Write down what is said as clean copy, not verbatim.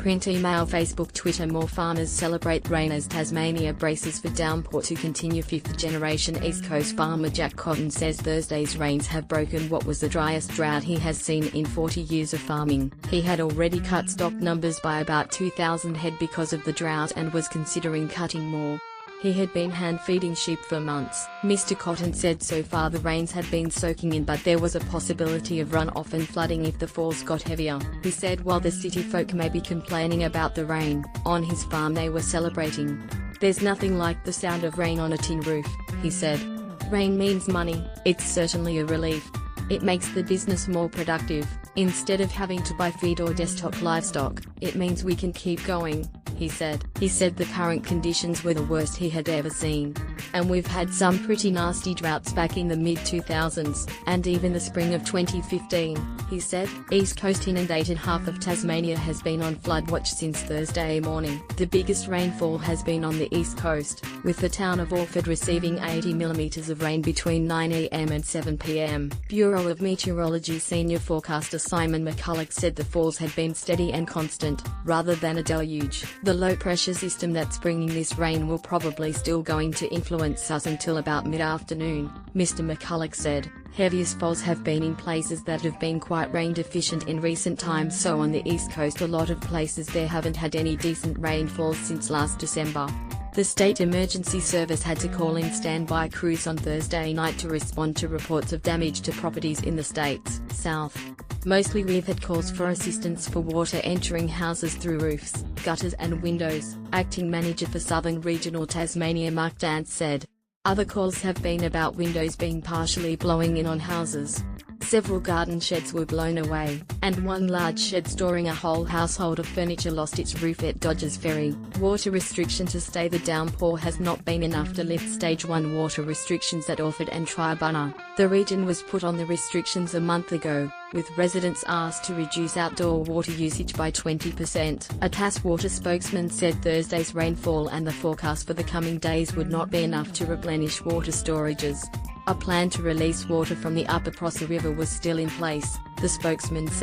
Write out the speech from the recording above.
Print, email, Facebook, Twitter. More farmers celebrate rain as Tasmania braces for downpour to continue. Fifth-generation East Coast farmer Jack Cotton says Thursday's rains have broken what was the driest drought he has seen in 40 years of farming. He had already cut stock numbers by about 2,000 head because of the drought and was considering cutting more. He had been hand-feeding sheep for months. Mr. Cotton said so far the rains had been soaking in, but there was a possibility of runoff and flooding if the falls got heavier. He said while the city folk may be complaining about the rain, on his farm they were celebrating. "There's nothing like the sound of rain on a tin roof," he said. "Rain means money. It's certainly a relief. It makes the business more productive. Instead of having to buy feed or destock livestock, it means we can keep going," he said. He said the current conditions were the worst he had ever seen. "And we've had some pretty nasty droughts back in the mid-2000s, and even the spring of 2015, he said. East Coast inundated. Half of Tasmania has been on flood watch since Thursday morning. The biggest rainfall has been on the East Coast, with the town of Orford receiving 80 millimeters of rain between 9 a.m. and 7 p.m. Bureau of Meteorology senior forecaster Simon McCulloch said the falls had been steady and constant, rather than a deluge. "The low-pressure system that's bringing this rain will probably still going to influence us until about mid-afternoon," Mr. McCulloch said. "Heaviest falls have been in places that have been quite rain deficient in recent times, so on the East Coast a lot of places there haven't had any decent rainfall since last December." The State Emergency Service had to call in standby crews on Thursday night to respond to reports of damage to properties in the state's south. Mostly we've had calls for assistance for water entering houses through roofs, gutters and windows, acting manager for Southern Regional Tasmania Mark Dance said. Other calls have been about windows being partially blowing in on houses. Several garden sheds were blown away, and one large shed storing a whole household of furniture lost its roof at Dodgers Ferry. Water restriction to stay the downpour has not been enough to lift Stage 1 water restrictions at Orford and Tribunna. The region was put on the restrictions a month ago, with residents asked to reduce outdoor water usage by 20%. A Taswater spokesman said Thursday's rainfall and the forecast for the coming days would not be enough to replenish water storages. A plan to release water from the upper Prosser River was still in place, the spokesman said.